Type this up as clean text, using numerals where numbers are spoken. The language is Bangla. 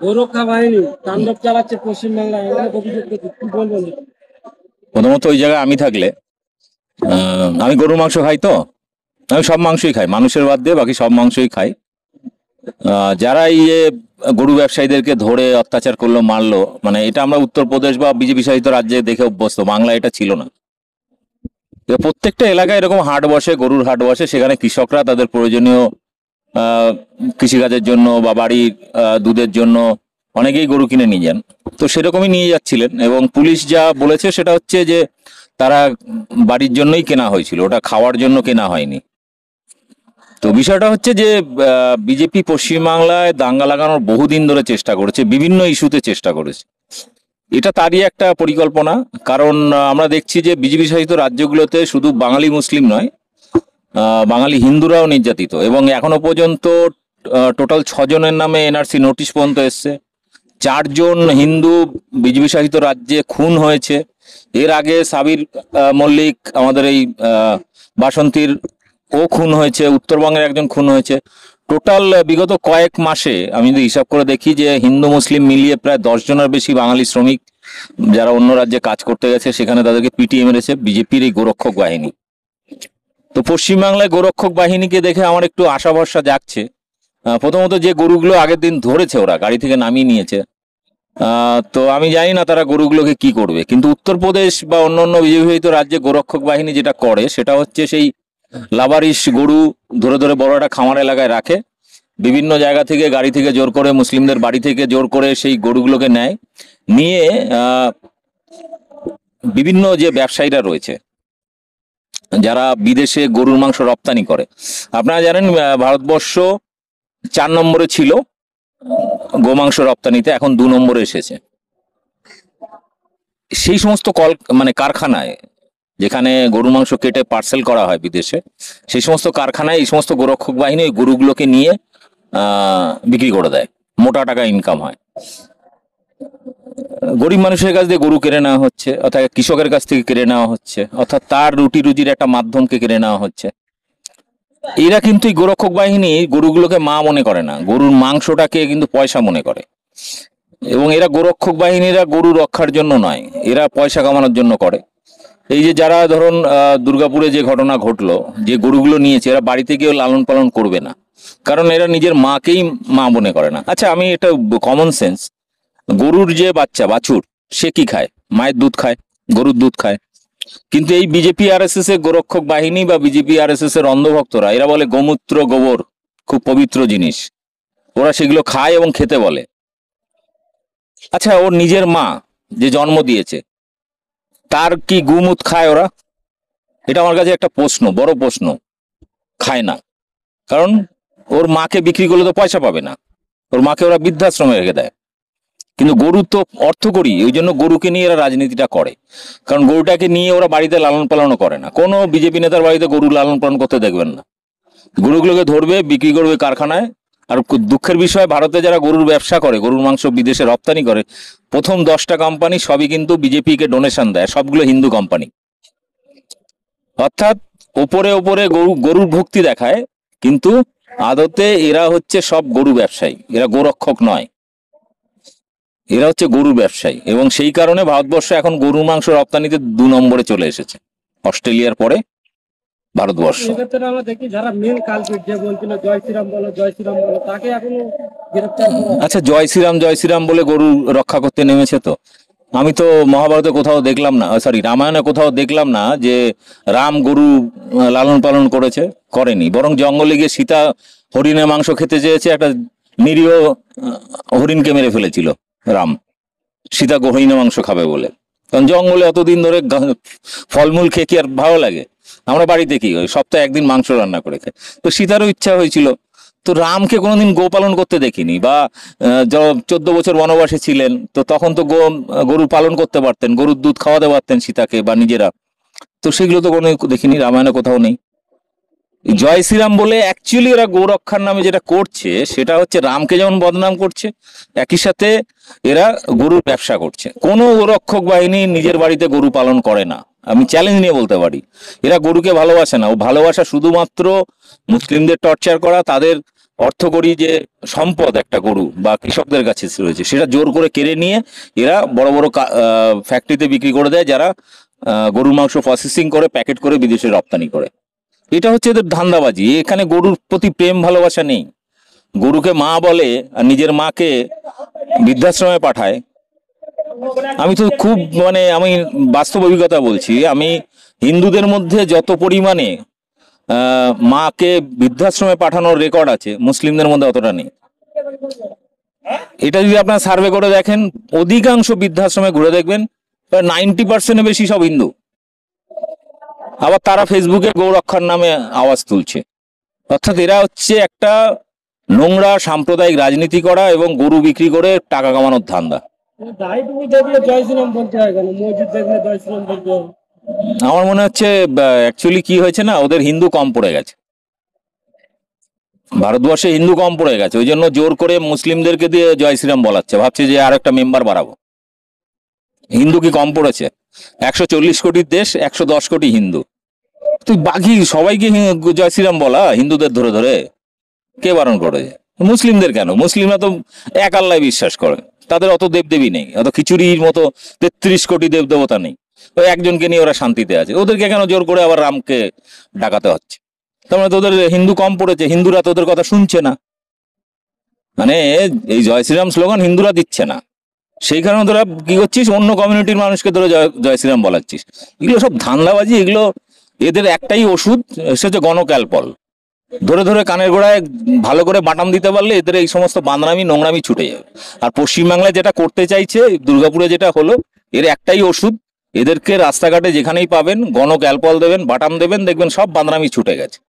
গোরক্ষা বাহিনী তাণ্ডব চালাচ্ছে পশ্চিমবাংলায়, অনেক অভিযোগ করছে, কি বলবেন? প্রথমত ওই জায়গায় আমি থাকলে আমি গরুর মাংস খাই, তো আমি সব মাংসই খাই, মানুষের বাদ দিয়ে বাকি সব মাংসই খাই। যারা এই যে গরু ব্যবসায়ীদেরকে ধরে অত্যাচার করলো, মারলো, মানে এটা আমরা উত্তরপ্রদেশ বা বিজেপি শাসিত রাজ্যে দেখে অভ্যস্ত, বাংলা এটা ছিল না। প্রত্যেকটা এলাকায় এরকম হাট বসে, গরুর হাট বসে, সেখানে কৃষকরা তাদের প্রয়োজনীয় আহ কৃষিকাজের জন্য বা বাড়ির দুধের জন্য অনেকেই গরু কিনে নিয়ে যান। তো সেরকমই নিয়ে যাচ্ছিলেন, এবং পুলিশ যা বলেছে সেটা হচ্ছে যে তারা বাড়ির জন্যই কেনা হয়েছিল, ওটা খাওয়ার জন্য কেনা হয়নি। তো বিষয়টা হচ্ছে যে বিজেপি পশ্চিমবাংলায় দাঙ্গা লাগানোর বহুদিন ধরে চেষ্টা করেছে, বিভিন্ন ইস্যুতে চেষ্টা করেছে। এটা তারই একটা পরিকল্পনা, কারণ আমরা দেখছি যে বিজেপি শাসিত রাজ্যগুলোতে শুধু বাঙালি মুসলিম নয়, বাঙালি হিন্দুরাও নির্যাতিত, এবং এখনো পর্যন্ত টোটাল 6 জনের নামে এনআরসি নোটিশ পর্যন্ত এসছে। 4 জন হিন্দু বিজেপি শাসিত রাজ্যে খুন হয়েছে। এর আগে সাবির মল্লিক, আমাদের এই বাসন্তীর, ও খুন হয়েছে, উত্তরবঙ্গের একজন খুন হয়েছে। টোটাল বিগত কয়েক মাসে আমি যদি হিসাব করে দেখি যে হিন্দু মুসলিম মিলিয়ে প্রায় 10 জনের বেশি বাঙালি শ্রমিক যারা অন্য রাজ্যে কাজ করতে গেছে সেখানে তাদেরকে পিটিয়ে মেরেছে বিজেপির এই গোরক্ষক বাহিনী। তো পশ্চিমবাংলায় গোরক্ষক বাহিনীকে দেখে আমার একটু আশা ভরসা জাগছে। প্রথমত যে গরুগুলো আগের দিন ধরেছে, ওরা গাড়ি থেকে নামিয়ে নিয়েছে। তো আমি জানি না তারা গরুগুলোকে কি করবে, কিন্তু উত্তরপ্রদেশ বা অন্যান্য বিজেপি রাজ্যে গোরক্ষক বাহিনী যেটা করে সেটা হচ্ছে সেই লাবারিশ গরু ধরে ধরে বড় একটা খামার এলাকায় রাখে, বিভিন্ন জায়গা থেকে গাড়ি থেকে জোর করে, মুসলিমদের বাড়ি থেকে জোর করে সেই গরুগুলোকে নেয়, নিয়ে বিভিন্ন যে ব্যবসায়ীরা রয়েছে যারা বিদেশে গরুর মাংস রপ্তানি করে। আপনারা জানেন ভারতবর্ষ 4 নম্বরে ছিল গোমাংস রপ্তানিতে, এখন 2 নম্বরে এসেছে। সেই সমস্ত কারখানায় যেখানে গরু মাংস কেটে পার্সেল করা হয় বিদেশে, সেই সমস্ত কারখানায় এই সমস্ত গোরক্ষক বাহিনী ওই গরুগুলোকে নিয়ে বিক্রি করে দেয়, মোটা টাকা ইনকাম হয়। গরিব মানুষের কাছ দিয়ে গরু কেড়ে নেওয়া হচ্ছে, অর্থাৎ কৃষকের কাছ থেকে কেড়ে নেওয়া হচ্ছে, অর্থাৎ তার রুটি রুজির একটা মাধ্যমকে কেড়ে নেওয়া হচ্ছে। এরা কিন্তু এই গোরক্ষক বাহিনী গরুগুলোকে মা মনে করে না, গরুর মাংসটাকে কিন্তু পয়সা মনে করে। এবং এরা গোরক্ষক বাহিনীরা গরু রক্ষার জন্য নয়, এরা পয়সা কামানোর জন্য করে। এই যে যারা ধরুন দুর্গাপুরে যে ঘটনা ঘটলো, যে গরুগুলো নিয়েছে, এরা বাড়িতে গিয়েও লালন পালন করবে না, কারণ এরা নিজের মাকেই মা মনে করে না। আচ্ছা, আমি এটা কমন সেন্স, গরুর যে বাচ্চা বাছুর সে কি খায়? মায়ের দুধ খায়, গরুর দুধ খায়। কিন্তু এই বিজেপি আরএসএস এর গোরক্ষক বাহিনী বা বিজেপি আরএসএস এর অন্ধভক্তরা এরা বলে গোমূত্র গোবর খুব পবিত্র জিনিস, ওরা সেগুলো খায় এবং খেতে বলে। আচ্ছা, ওর নিজের মা যে জন্ম দিয়েছে তার কি গুমুত খায় ওরা? এটা আমার কাছে একটা প্রশ্ন, বড় প্রশ্ন। খায় না, কারণ ওর মাকে বিক্রি করলে তো পয়সা পাবে না, ওর মাকে ওরা বৃদ্ধাশ্রমে রেখে দেয়। কিন্তু গরু তো অর্থ করি, ওই জন্য গরুকে নিয়ে এরা রাজনীতিটা করে, কারণ গরুটাকে নিয়ে ওরা বাড়িতে লালন পালনও করে না। কোনো বিজেপি নেতার বাড়িতে গরু লালন পালন করতে দেখবেন না, গরুগুলোকে ধরবে, বিক্রি করবে কারখানায়। আর দুঃখের বিষয়, ভারতে যারা গরুর ব্যবসা করে, গরুর মাংস বিদেশে রপ্তানি করে, প্রথম 10টা কোম্পানি সবই কিন্তু বিজেপিকে ডোনেশন দেয়, সবগুলো হিন্দু কোম্পানি। অর্থাৎ ওপরে ওপরে গরুর ভক্তি দেখায়, কিন্তু আদতে এরা হচ্ছে সব গরু ব্যবসায়ী, এরা গোরক্ষক নয়, এরা হচ্ছে গরু ব্যবসায়ী। এবং সেই কারণে ভারতবর্ষ এখন গরুর মাংস রপ্তানিতে 2 নম্বরে চলে এসেছে, অস্ট্রেলিয়ার পরে ভারতবর্ষ। আমরা দেখি যারা মেন কালপিট, যে বলছিল জয় শ্রীরাম বলো জয় শ্রীরাম বলো, তাকে এখনো গ্রেফতার করা। আচ্ছা, জয় শ্রীরাম বলে গরু রক্ষা করতে নেমেছে। তো আমি তো মহাভারতে কোথাও দেখলাম না, সরি রামায়ণে কোথাও দেখলাম না যে রাম গরু লালন পালন করেনি, বরং জঙ্গলে গিয়ে সীতা হরিণের মাংস খেতে চেয়েছে, একটা নিরীহ হরিণকে মেরে ফেলেছিল রাম, সীতা হরিণের মাংস খাবে বলে। কারণ জঙ্গলে অতদিন ধরে ফলমূল খেয়ে কি আর ভালো লাগে? আমরা বাড়িতে কি ওই সপ্তাহে একদিন মাংস রান্না করে খাই। তো সীতারও ইচ্ছা হয়েছিল। তো রামকে কোনোদিন গো পালন করতে দেখিনি, বা 14 বছর বনবাসে ছিলেন, তো তখন তো গরু পালন করতে পারতেন, গরুর দুধ খাওয়াতে পারতেন সীতাকে বা নিজেরা। তো সেগুলো তো কোনো দেখিনি, রামায়ণে কোথাও নেই। জয় শ্রীরাম বলে অ্যাকচুয়ালি এরা গো রক্ষার নামে যেটা করছে সেটা হচ্ছে রামকে যেমন বদনাম করছে, একই সাথে এরা গরুর ব্যবসা করছে। কোনো গোরক্ষক বাহিনী নিজের বাড়িতে গরু পালন করে না, আমি চ্যালেঞ্জ নিয়ে বলতে পারি। এরা গরুকে ভালোবাসে না, ও ভালোবাসা শুধুমাত্র মুসলিমদের টর্চার করা, তাদের অর্থকরী যে সম্পদ একটা গরু বা কৃষকদের কাছে রয়েছে, সেটা জোর করে কেড়ে নিয়ে এরা বড় বড় ফ্যাক্টরিতে বিক্রি করে দেয়, যারা গরুর মাংস প্রসেসিং করে প্যাকেট করে বিদেশে রপ্তানি করে। এটা হচ্ছে এদের ধান্দাবাজি। এখানে গরুর প্রতি প্রেম ভালোবাসা নেই। গরুকে মা বলে আর নিজের মাকে বৃদ্ধাশ্রমে পাঠায়। আমি তো খুব আমি বাস্তব অভিজ্ঞতা বলছি। আমি হিন্দুদের মধ্যে যত পরিমাণে মাকে বৃদ্ধাশ্রমে পাঠানোর রেকর্ড আছে, মুসলিমদের মধ্যে অতটা নেই। এটা যদি আপনার সার্ভে করে দেখেন, অধিকাংশ বৃদ্ধাশ্রমে ঘুরে দেখবেন প্রায় 90% বেশি সব হিন্দু। আবার তারা ফেসবুকে গৌ রক্ষার নামে আওয়াজ তুলছে। অর্থাৎ এরা হচ্ছে একটা নোংরা সাম্প্রদায়িক রাজনীতি করা এবং গরু বিক্রি করে টাকা কামানোর ধান্দা। দাড়িটুকু দেখলে জয় শ্রীরাম বলতে হয় কেন? মসজিদ দেখলে জয় শ্রীরাম বলতে হয়। আমার মনে হচ্ছে অ্যাকচুয়ালি কি হয়েছে না, ওদের হিন্দু কম পড়ে গেছে, ভারতবর্ষে হিন্দু কম পড়ে গেছে, ওই জন্য জোর করে মুসলিমদেরকে দিয়ে জয় শ্রীরাম বলাচ্ছে, ভাবছে যে আর একটা মেম্বার বাড়াবো। হিন্দু কি কম পড়েছে? 140 কোটির দেশ, 110 কোটি হিন্দু। তুই বাকি সবাইকে জয় শ্রীরাম বলা, হিন্দুদের ধরে ধরে কে বারণ করেছে? মুসলিমদের কেন? মুসলিমরা তো এক আল্লাহ বিশ্বাস করে, তাদের অত দেবদেবী নেই, অত খিচুড়ির মতো 33 কোটি দেব দেবতা নেই। ওই একজনকে নিয়ে ওরা শান্তিতে আছে, ওদেরকে কেন জোর করে আবার রামকে ডাকাতে হচ্ছে? তার মানে তোদের হিন্দু কম পড়েছে, হিন্দুরা তোদের কথা শুনছে না। এই জয় শ্রীরাম স্লোগান হিন্দুরা দিচ্ছে না, সেই কারণে তোরা কি করছিস, অন্য কমিউনিটির মানুষকে তোরা জয় শ্রীরাম বলাচ্ছিস। এগুলো সব ধান্দাবাজি। এগুলো এদের একটাই ওষুধ, সে হচ্ছে গণক্যালপল। ধরে ধরে কানের গোড়ায় ভালো করে বাটাম দিতে পারলে এদের এই সমস্ত বান্দরামি নোংরামি ছুটে যাবে। আর পশ্চিমবাংলায় যেটা করতে চাইছে, দুর্গাপুরে যেটা হলো, এর একটাই ওষুধ, এদেরকে রাস্তাঘাটে যেখানেই পাবেন গণক্যালপল দেবেন, বাটাম দেবেন, দেখবেন সব বান্দরামি ছুটে গেছে।